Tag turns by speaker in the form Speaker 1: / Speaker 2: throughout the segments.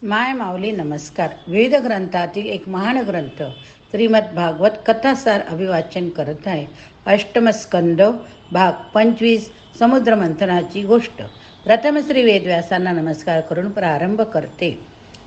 Speaker 1: माय माऊली नमस्कार. विविध ग्रंथातील एक महान ग्रंथ श्रीमद भागवत कथासार अभिवाचन करत आहे. अष्टमस्कंद भाग 25 समुद्र मंथनाची गोष्ट. प्रथम श्री वेदव्यासांना नमस्कार करून प्रारंभ करते.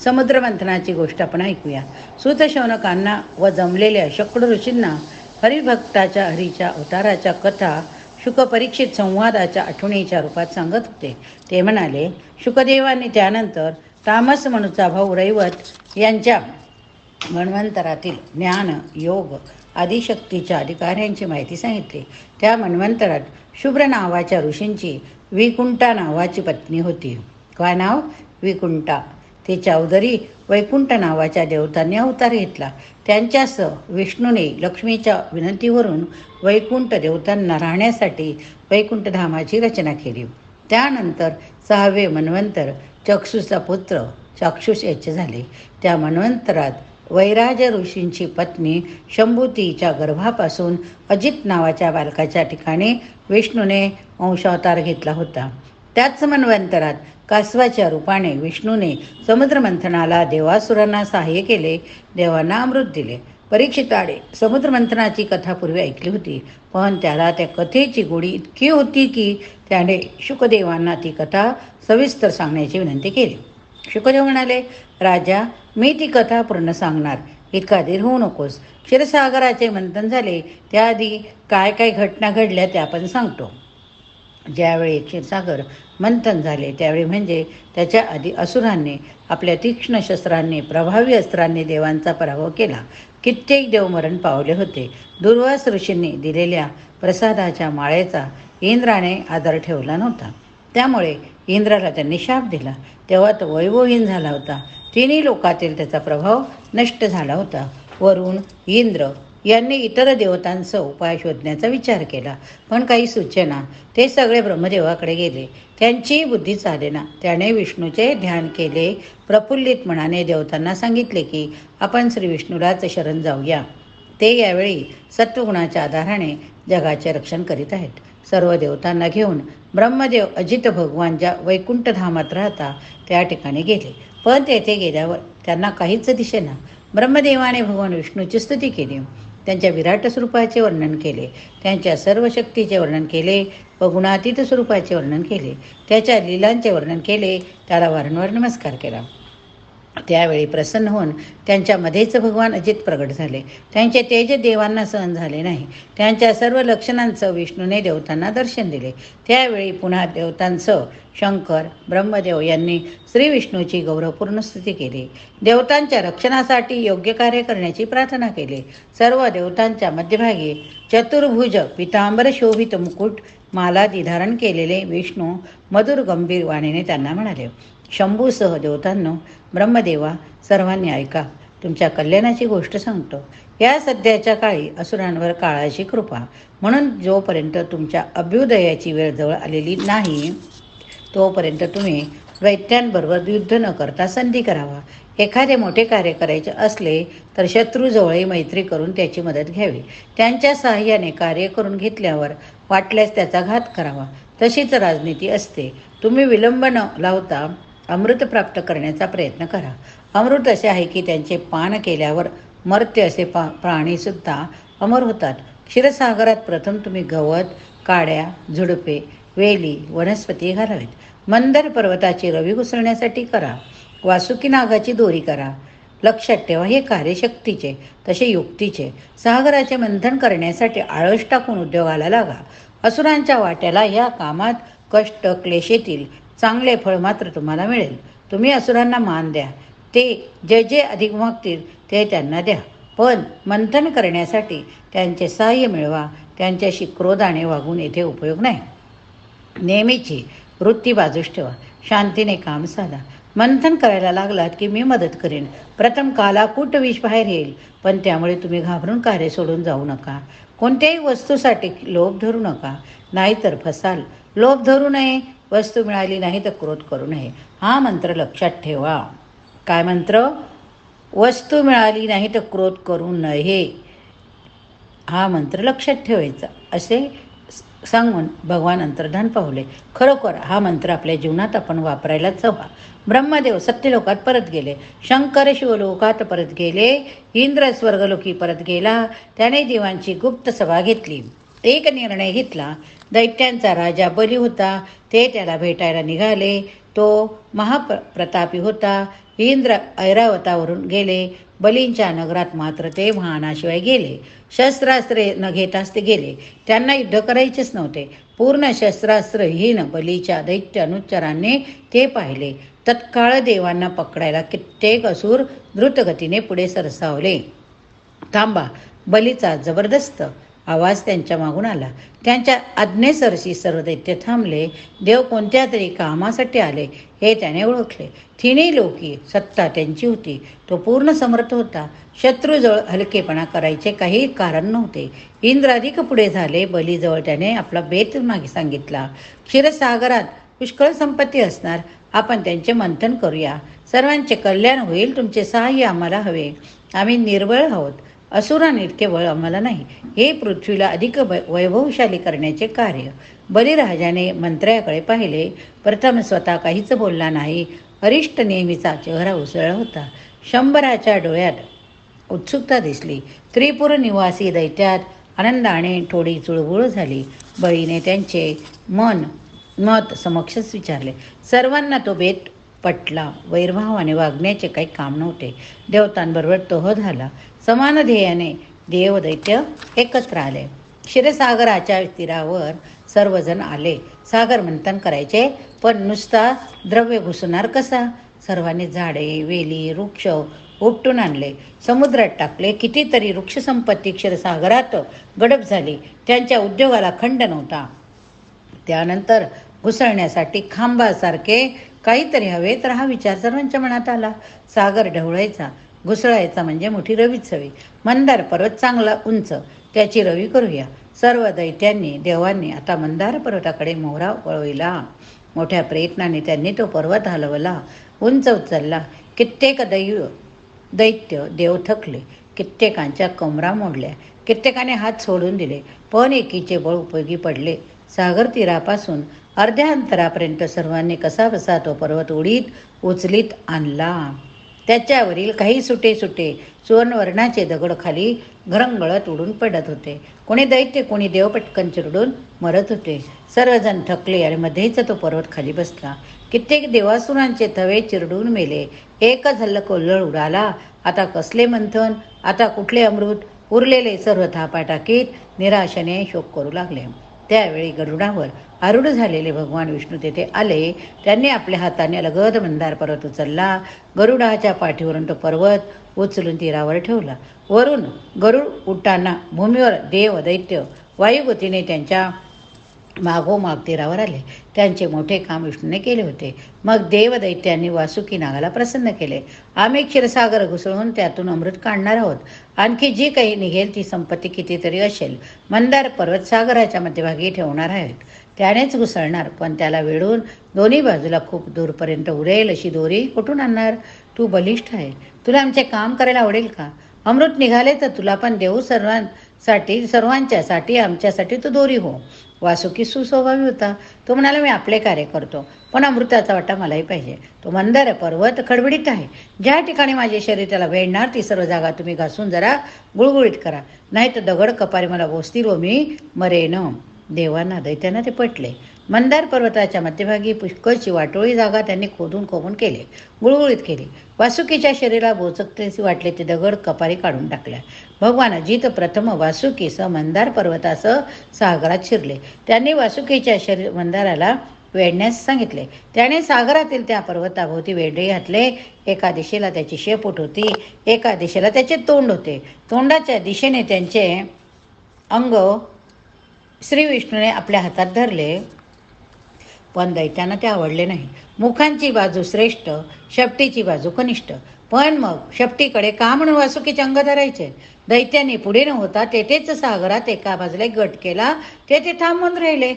Speaker 1: समुद्र मंथनाची गोष्ट आपण ऐकूया. सूत शौनकांना व जमलेल्या शेकडो ऋषींना हरिच्या अवताराच्या कथा शुकपरीक्षित संवादाच्या आठवणीच्या रूपात सांगत होते. ते म्हणाले, शुकदेवांनी त्यानंतर तामस मनुचा भाऊ रैवत यांच्या मन्वंतरातील ज्ञान योग आदिशक्तीच्या अधिकाऱ्यांची माहिती सांगितली. त्या मन्वंतरात शुभ्र नावाच्या ऋषींची विकुंठा नावाची पत्नी होती. काय नाव? विकुंठा. तिच्या उदरी वैकुंठ नावाच्या देवतांनी अवतार घेतला. त्यांच्यासह विष्णूने लक्ष्मीच्या विनंतीवरून वैकुंठ देवतांना राहण्यासाठी वैकुंठधामाची रचना केली. त्यानंतर 6वे मन्वंतर चक्षुचा पुत्र चाक्षुष याचे झाले. त्या मन्वंतरात वैराज ऋषींची पत्नी शंभूतीच्या गर्भापासून अजित नावाच्या बालकाच्या ठिकाणी विष्णूने वंशावतार घेतला होता. त्याच मन्वंतरात कासवाच्या रूपाने विष्णूने समुद्रमंथनाला देवासुरांना सहाय्य केले, देवांना अमृत दिले. परीक्षिताने समुद्रमंथनाची कथा पूर्वी ऐकली होती, पण त्याला त्या कथेची गोडी इतकी होती की त्याने शुकदेवांना ती कथा सविस्तर सांगण्याची विनंती केली. शुकदेव म्हणाले, राजा, मी ती कथा पूर्ण सांगणार, इतका धीर होऊ नकोस. क्षीरसागराचे मंथन झाले त्याआधी काय काय घटना घडल्या त्या आपण सांगतो. ज्यावेळी क्षीरसागर मंथन झाले त्यावेळी म्हणजे त्याच्या आधी असुरांनी आपल्या तीक्ष्ण शस्त्रांनी प्रभावी अस्त्रांनी देवांचा पराभव केला. कित्येक देव मरण पावले होते. दुर्वास ऋषींनी दिलेल्या प्रसादाच्या माळेचा इंद्राने आदर ठेवला नव्हता. त्यामुळे इंद्राला त्यांनी शाप दिला. तेव्हा तो वैभवहीन झाला होता. तिन्ही लोकातील त्याचा प्रभाव नष्ट झाला होता. वरून इंद्र यांनी इतर देवतांचा उपाय शोधण्याचा विचार केला, पण काही सुचेना. ते सगळे ब्रह्मदेवाकडे गेले. त्यांची बुद्धी चालेना. त्याने विष्णूचे ध्यान केले. प्रफुल्लित मनाने देवतांना सांगितले की आपण श्री विष्णूलाच शरण जाऊया. ते यावेळी सत्वगुणाच्या आधाराने जगाचे रक्षण करीत आहेत. सर्व देवतांना घेऊन ब्रह्मदेव अजित भगवान ज्या वैकुंठधामात राहता त्या ठिकाणी गेले. पण तेथे गेल्यावर त्यांना काहीच दिसेना. ब्रह्मदेवाने भगवान विष्णूची स्तुती केली. त्यांच्या विराट स्वरूपाचे वर्णन केले. त्यांच्या सर्व शक्तीचे वर्णन केले व गुणातीत स्वरूपाचे वर्णन केले. त्याच्या लीलांचे वर्णन केले. त्याला वारंवार नमस्कार केला. त्यावेळी प्रसन्न होऊन त्यांच्यामध्येच भगवान अजित प्रगट झाले. त्यांचे तेज देवांना सहन झाले नाही. त्यांच्या सर्व लक्षणांचं विष्णूने देवतांना दर्शन दिले. त्यावेळी पुन्हा देवतांचं शंकर ब्रह्मदेव यांनी श्री विष्णूची गौरवपूर्ण स्तुती केली. देवतांच्या रक्षणासाठी योग्य कार्य करण्याची प्रार्थना केली. सर्व देवतांच्या मध्यभागी चतुर्भुज पितांबर शोभित मुकुट मालादी धारण केलेले विष्णू मधुर गंभीर वाणीने त्यांना म्हणाले, शंभूसह देवतांनो, ब्रह्मदेवा, सर्वांनी ऐका. तुमच्या कल्याणाची गोष्ट सांगतो. या सध्याच्या काळी असुरांवर काळाची कृपा, म्हणून जोपर्यंत तुमच्या अभ्युदयाची वेळ जवळ आलेली नाही तोपर्यंत तुम्ही दैत्यांबरोबर युद्ध न करता संधी करावा. एखादे मोठे कार्य करायचे असले तर शत्रूजवळही मैत्री करून त्याची मदत घ्यावी. त्यांच्या सहाय्याने कार्य करून घेतल्यावर वाटल्यास त्याचा घात करावा. तशीच राजनीती असते. तुम्ही विलंब न लावता अमृत प्राप्त करण्याचा प्रयत्न करा. अमृत असे आहे की त्यांचे पान केल्यावर मर्त्य असे प्राणीसुद्धा अमर होतात. क्षीरसागरात प्रथम तुम्ही गवत, काड्या, झुडपे, वेली, वनस्पती घालावेत. मंदर पर्वताची रवी घुसळण्यासाठी करा. वासुकी नागाची दोरी करा. लक्षात ठेवा, हे कार्यशक्तीचे तसे युक्तीचे. सागराचे मंथन करण्यासाठी आळस टाकून उद्योगाला लागा. असुरांच्या वाट्याला या कामात कष्ट क्लेश येतील. चांगले फळ मात्र तुम्हाला मिळेल. तुम्ही असुरांना मान द्या. ते जे जे अधिक मागतील ते त्यांना द्या. पण मंथन करण्यासाठी त्यांचे सहाय्य मिळवा. त्यांच्याशी क्रोधाने वागून येथे उपयोग नाही. नेहमीची वृत्ती बाजूस ठेवा. शांतीने काम साधा. मंथन करायला लागलात की मी मदत करेन. प्रथम कालाकूट विष बाहेर येईल, पण त्यामुळे तुम्ही घाबरून कार्य सोडून जाऊ नका. कोणत्याही वस्तूसाठी लोभ धरू नका, नाहीतर फसाल. लोभ धरू नये. वस्तू मिळाली नाही तर क्रोध करू नये. हा मंत्र लक्षात ठेवा. काय मंत्र? वस्तू मिळाली नाही तर क्रोध करू नये. हा मंत्र लक्षात ठेवायचा असे सांगून भगवान अंतर्धान पावले. खरोखर हा मंत्र आपल्या जीवनात आपण वापरायलाच हवा. ब्रह्मदेव सत्यलोकात परत गेले, शंकर शिवलोकात परत गेले, इंद्र स्वर्गलोकी परत गेला. त्याने देवांची गुप्त सभा घेतली. एक निर्णय घेतला. दैत्यांचा राजा बली होता, ते त्याला भेटायला निघाले. तो महाप्रतापी होता. इंद्र ऐरावतावरून गेले. बलींच्या नगरात मात्र ते वाहनाशिवाय गेले. शस्त्रास्त्रे न घेताच ते गेले. त्यांना युद्ध करायचेच नव्हते. पूर्ण शस्त्रास्त्रहीन बलीच्या दैत्य अनुचरांनी ते पाहिले. तत्काळ देवांना पकडायला कित्येक असुर द्रुतगतीने पुढे सरसावले. थांबा, बलीचा जबरदस्त आवाज त्यांच्या मागून आला. त्यांच्या आज्ञेसरशी सर्व दैत्य थांबले. देव कोणत्या तरी कामासाठी आले हे त्याने ओळखले. तिन्ही लोकी सत्ता त्यांची होती. तो पूर्ण समर्थ होता. शत्रूजवळ हलकेपणा करायचे काही कारण नव्हते. इंद्र अधिक पुढे झाले. बलीजवळ त्याने आपला बेत मागे सांगितला. क्षीरसागरात पुष्कळ संपत्ती असणार. आपण त्यांचे मंथन करूया. सर्वांचे कल्याण होईल. तुमचे सहाय्य आम्हाला हवे. आम्ही निर्बळ आहोत. असुरांइतके बळ आम्हाला नाही. हे पृथ्वीला अधिक वैभवशाली करण्याचे कार्य. बलिराजाने मंत्र्याकडे पाहिले. प्रथम स्वतः काहीच बोलला नाही. अरिष्ट नेहमीचा चेहरा उसळला होता. शंभराच्या डोळ्यात उत्सुकता दिसली. त्रिपुर निवासी दैत्यात आनंदाने थोडी चुळबुळ झाली. बळीने त्यांचे मत समक्षच विचारले. सर्वांना तो बेत पटला. वैरभावाने वागण्याचे काही काम नव्हते. देवतांबरोबर तोह झाला. समान ध्येयाने देव दैत्य एकत्र आले. क्षीरसागराच्या तीरावर सर्वजण आले. सागर मंथन करायचे, पण नुसता द्रव्य घुसणार कसा? सर्वांनी झाडे, वेली, वृक्ष उपटून आणले. समुद्रात टाकले. कितीतरी वृक्ष संपत्ती क्षीरसागरात गडप झाली. त्यांच्या उद्योगाला खंड नव्हता. त्यानंतर घुसळण्यासाठी खांबासारखे काहीतरी हवे, तर हा विचार सर्वांच्या मनात आला. सागर ढवळायचा, घुसळायचा म्हणजे मोठी रवीच हवी. मंदार पर्वत चांगला उंच, त्याची रवी करूया. सर्व दैत्यांनी देवांनी आता मंदार पर्वताकडे मोहरा वळविला. मोठ्या प्रयत्नाने त्यांनी तो पर्वत हलवला, उंच उचलला. कित्येक दैत्य देव थकले. कित्येकांच्या कमरा मोडल्या. कित्येकाने हात सोडून दिले. पण एकीचे बळ उपयोगी पडले. सागर तीरापासून अर्ध्या अंतरापर्यंत सर्वांनी कसाबसा तो पर्वत उचलीत आणला. त्याच्यावरील काही सुटे सुवर्णवर्णाचे दगड खाली घरंगळत उडून पडत होते. कोणी दैत्य, कोणी देव पटकन चिरडून मरत होते. सर्वजण थकले आणि मध्येच तो पर्वत खाली बसला. कित्येक देवासुरांचे थवे चिरडून मेले. एकच हल्ल कोल्हळ उडाला. आता कसले मंथन, आता कुठले अमृत? उरलेले सर्व थापा टाकीत निराशेने शोक करू लागले. त्यावेळी गरुडावर आरूढ झालेले भगवान विष्णू तेथे आले. त्यांनी आपल्या हाताने अलगद मंदार पर्वत उचलला. गरुडाच्या पाठीवरून तो पर्वत उचलून तीरावर ठेवला. वरून गरुड उडताना भूमीवर देव दैत्य वायुगतीने त्यांच्या मागोमाग तीरावर आले. त्यांचे मोठे काम विष्णूने केले होते. मग देव दैत्यांनी वासुकी नागाला प्रसन्न केले. आम्ही क्षीरसागर घुसळून त्यातून अमृत काढणार आहोत. आणखी जी काही निघेल ती संपत्ती कितीतरी असेल. मंदार पर्वत सागराच्या मध्यभागी ठेवणार आहेत. त्यानेच घुसळणार, पण त्याला वेढून दोन्ही बाजूला खूप दूरपर्यंत उरेल अशी दोरी कुठून आणणार? तू बलिष्ठ आहे. तुला आमचे काम करायला आवडेल का? अमृत निघाले तर तुला पण देऊ. सर्वांच्यासाठी आमच्यासाठी तू दोरी हो. वासुकी सुस्वभावी होता. तो म्हणाला, मी आपले कार्य करतो, पण अमृताचा वाटा मलाही पाहिजे. तो मंदार पर्वत खडबडीत आहे. ज्या ठिकाणी माझे शरीर त्याला वेढणार ती सर्व जागा तुम्ही घासून जरा गुळगुळीत करा, नाही तर दगड कपारी मला बोसतील व मी मरेन. देवांना दैत्यांना ते पटले. मंदार पर्वताच्या मध्यभागी पुष्कळची वाटोळी जागा त्यांनी खोदून केले, गुळगुळीत केली. वासुकीच्या शरीराला बोचकतेसे वाटले ते दगड कपारी काढून टाकल्या. भगवान अजित प्रथम वासुकीसह मंदार पर्वतासह सागरात शिरले. त्यांनी वासुकीच्या मंदाराला वेढण्यास सांगितले. त्याने सागरातील त्या पर्वताभोवती वेढे घातले. एका दिशेला त्याची शेपूट होती, एका दिशेला त्याचे तोंड होते. तोंडाच्या दिशेने त्यांचे अंग श्री विष्णूने आपल्या हातात धरले, पण दैत्यांना ते आवडले नाही. मुखांची बाजू श्रेष्ठ, शेपटीची बाजू कनिष्ठ. पण मग शेपटीकडे का म्हणून वासुकीचे अंग धरायचे? दैत्यांनी पुढे न होता तेथेच सागरात एका बाजूला गट केला. तेथे थांबून राहिले.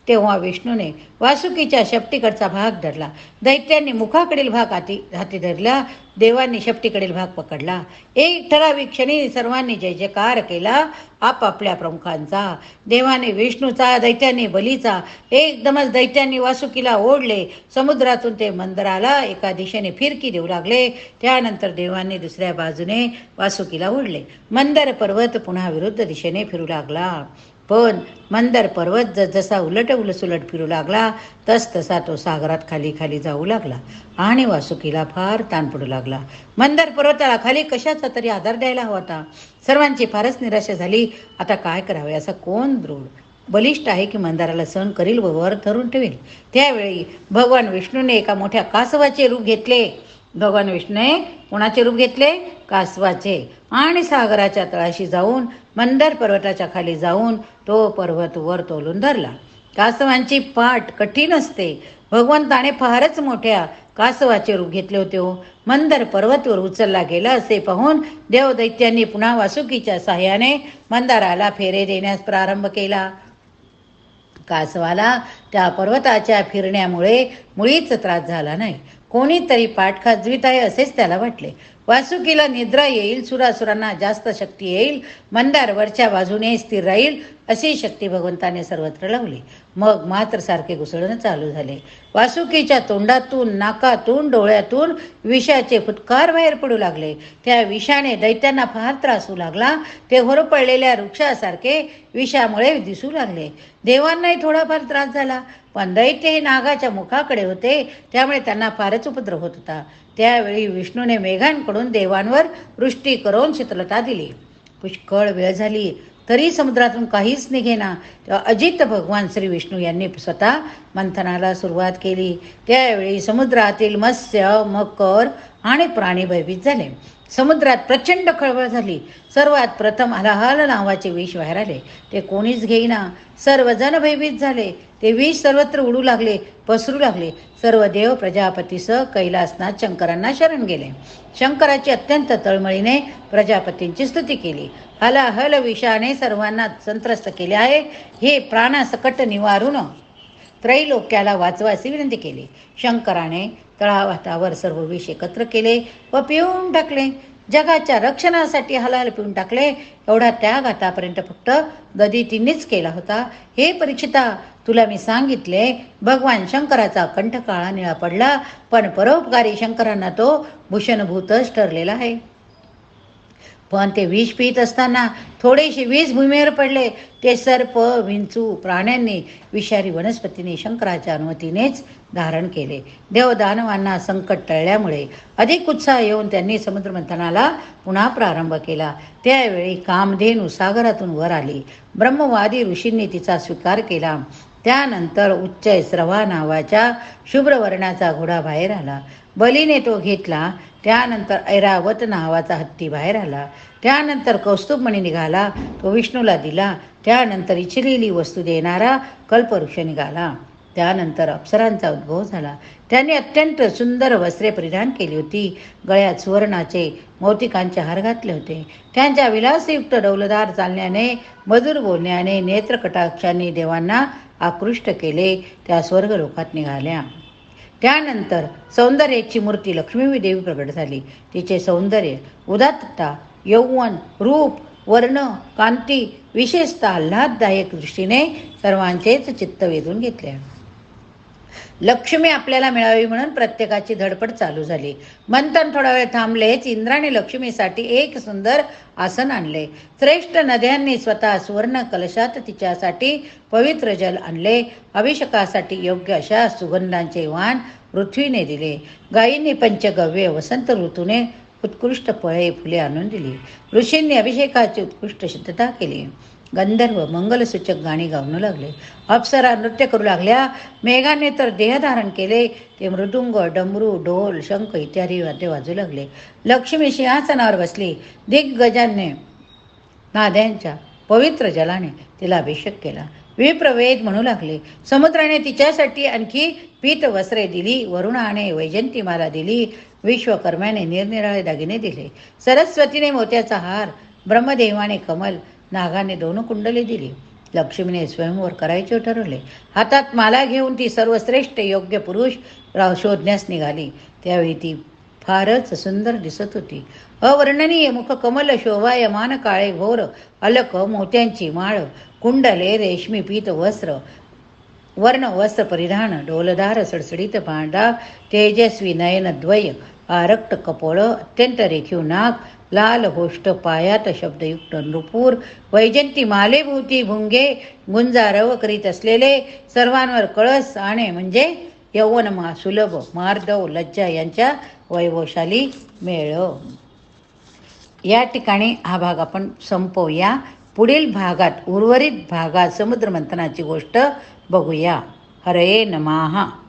Speaker 1: तेव्हा विष्णूने वासुकीच्या शेपटीकडचा भाग धरला. दैत्यांनी मुखाकडील भाग हाती धरला. देवांनी शेपटीकडील भाग पकडला. एक ठराविक क्षणी सर्वांनी जय जयकार केला आपापल्या प्रमुखांचा. देवाने विष्णूचा, दैत्यांनी बलीचा. एकदमच दैत्यांनी वासुकीला ओढले. समुद्रातून ते मंदराला एका दिशेने फिरकी देऊ लागले. त्यानंतर देवांनी दुसऱ्या बाजूने वासुकीला ओढले. मंदर पर्वत पुन्हा विरुद्ध दिशेने फिरू लागला. पण मंदर पर्वत जसा उलट फिरू लागला तसा तो सागरात खाली खाली जाऊ लागला आणि वासुकीला फार ताण पडू लागला. मंदर पर्वताला खाली कशाचा तरी आधार द्यायला हवा होता. सर्वांची फारच निराशा झाली. आता काय करावे? असा कोण दृढ बलिष्ठ आहे की मंदाराला सहन करील व वर धरून ठेवेल? त्यावेळी भगवान विष्णूने एका मोठ्या कासवाचे रूप घेतले. भगवान विष्णूने कोणाचे रूप घेतले? कासवाचे. आणि सागराच्या तळाशी जाऊन मंदर पर्वताच्या खाली जाऊन तो पर्वत वर तोलून धरला. कासवांची पाठ कठीण असते. भगवंताने फारच मोठ्या कासवाचे रूप घेतले होते. मंदर पर्वतवर उचलला गेला असे पाहून देवदैत्यांनी पुन्हा वासुकीच्या साह्याने मंदाराला फेरे देण्यास प्रारंभ केला. कासवाला त्या पर्वताच्या फिरण्यामुळे मुळीच त्रास झाला नाही. कोणीतरी पाठ खाजवीत आहे असेच त्याला वाटले. वासुकीला निद्रा येईल, सुरासुरांना जास्त शक्ती येईल, मंदार वरच्या बाजूने स्थिर राहील अशी शक्ती भगवंताने सर्वत्र लावली. मग मात्र सारखे घुसळण चालू झाले. वासुकीच्या तोंडातून, नाकातून, डोळ्यातून विषाचे फुटकार बाहेर पडू लागले. त्या विषाने दैत्यांना फार त्रास होऊ लागला. ते होरपळलेल्या वृक्षासारखे विषामुळे दिसू लागले. देवांनाही थोडाफार त्रास झाला, पण दैत्य हे नागाच्या मुखाकडे होते, त्यामुळे त्यांना फारच उपद्रव होत होता. त्यावेळी विष्णूने मेघांकडून देवांवर वृष्टी करून शीतलता दिली. पुष्कळ वेळ झाली तरी समुद्रातून काहीच निघेना. तेव्हा अजित भगवान श्री विष्णू यांनी स्वतः मंथनाला सुरुवात केली. त्यावेळी समुद्रातील मत्स्य, मकर आणि प्राणी भयभीत झाले. समुद्रात प्रचंड खळबळ झाली. सर्वात प्रथम हलाहल नावाचे विष बाहेर आले. ते कोणीच घेईना. सर्वजण भयभीत झाले. ते विष सर्वत्र उडू लागले, पसरू लागले. सर्व देव प्रजापतीसह कैलासनाथ शंकरांना शरण गेले. शंकराची अत्यंत तळमळीने प्रजापतींची स्तुती केली. हलाहल विषाने सर्वांना संत्रस्त केले आहे. हे प्राणासकट निवारून त्रैलोक्याला वाचवा अशी विनंती केली. शंकराने तळावातावर सर्व विष एकत्र केले व पिऊन टाकले. जगाच्या रक्षणासाठी हलाहल पिऊन टाकले. एवढा त्याग आतापर्यंत फक्त ददितींनीच केला होता. हे परीक्षिता, तुला मी सांगितले, भगवान शंकराचा कंठ काळा निळा पडला, पण परोपकारी शंकरांना तो भूषणभूतच ठरलेला आहे. पण ते विष पित असताना थोडेसे विष भूमीवर पडले. ते सर्प, विंचू, प्राण्यांनी, विषारी वनस्पतीने शंकराच्या अनुमतीनेच धारण केले. देवदानवांना संकट टळल्यामुळे अधिक उत्साह येऊन त्यांनी समुद्रमंथनाला पुन्हा प्रारंभ केला. त्यावेळी कामधेनू सागरातून वर आली. ब्रह्मवादी ऋषींनी तिचा स्वीकार केला. त्यानंतर उच्चैस्रवा नावाच्या शुभ्रवर्णाचा घोडा बाहेर आला. बलीने तो घेतला. त्यानंतर ऐरावत नावाचा हत्ती बाहेर आला. त्यानंतर कौस्तुभमणी निघाला, तो विष्णूला दिला. त्यानंतर इच्छिलेली वस्तू देणारा कल्पवृक्ष निघाला. त्यानंतर अप्सरांचा उद्भव झाला. त्यांनी अत्यंत सुंदर वस्त्रे परिधान केली होती. गळ्यात सुवर्णाचे मोतिकांचे हार घातले होते. त्यांच्या विलासयुक्त डौलदार चालण्याने, मधुर बोलण्याने, नेत्रकटाक्षांनी देवांना आकृष्ट केले. त्या स्वर्गलोकात निघाल्या. त्यानंतर सौंदर्याची मूर्ती लक्ष्मी देवी प्रगट झाली. तिचे सौंदर्य, उदात्तता, यौवन, रूप, वर्ण, कांती विशेषतः आल्हाददायक दृष्टीने सर्वांचेच चित्त वेधून घेतले. लक्ष्मी आपल्याला मिळावी म्हणून प्रत्येकाची धडपड चालू झाली. मंथन थोडा वेळ थांबलेच. इंद्राने लक्ष्मीसाठी एक सुंदर आसन आणले. श्रेष्ठ नद्यांनी स्वतः सुवर्ण कलशात तिच्यासाठी पवित्र जल आणले. अभिषेकासाठी योग्य अशा सुगंधांचे वाण पृथ्वीने दिले. गायींनी पंचगव्य वसंत ऋतूने उत्कृष्ट फळे फुले आणून दिली. ऋषींनी अभिषेकाची उत्कृष्ट सिद्धता केली. गंधर्व मंगलसूचक गाणी गाऊन लागले. अप्सरा नृत्य करू लागल्या. मेघाने तर देहधारण केले. ते मृदुंग, डमरू, ढोल, शंख इत्यादी वाद्य वाजू लागले. लक्ष्मी सिंहासनावर बसली. दिग्गजांनी नाद्यांच्या पवित्र जलाने तिला अभिषेक केला. विप्रवेद म्हणू लागले. समुद्राने तिच्यासाठी आणखी पीत वस्त्रे दिली. वरुणाने वैजंतीमाला दिली. विश्वकर्म्याने निरनिराळे दागिने दिले. सरस्वतीने मोत्याचा हार, ब्रह्मदेवाने कमल, नागाने 2 कुंडले दिली. लक्ष्मीने स्वयंवर करायचे ठरवले. हातात माला घेऊन ती सर्वश्रेष्ठ योग्य पुरुष शोधण्यास निघाली. त्यावेळी ती फारच सुंदर दिसत होती. अवर्णनीय मुख, कमल शोभायमान, काळे घोर अलक मोत्यांची माळ, कुंडले, रेशमी पीत वर्ण वस्त्र परिधान, डोलदार सडसडीत भांडा, तेजस्वी नयनद्वय, आरक्त कपोळ, अत्यंत रेखीव नाक, लाल होष्ट, पायात शब्दयुक्त नृपूर, वैजंती मालेभोवती भुंगे गुंजारव करीत असलेले, सर्वांवर कळस आणे म्हणजे यौवन सुलभ मार्दव लज्जा यांच्या वैभवशाली मेळ. या ठिकाणी हा भाग आपण संपवूया. पुढील भागात उर्वरित भागात समुद्र मंथनाची गोष्ट बघूया. हरये नमः.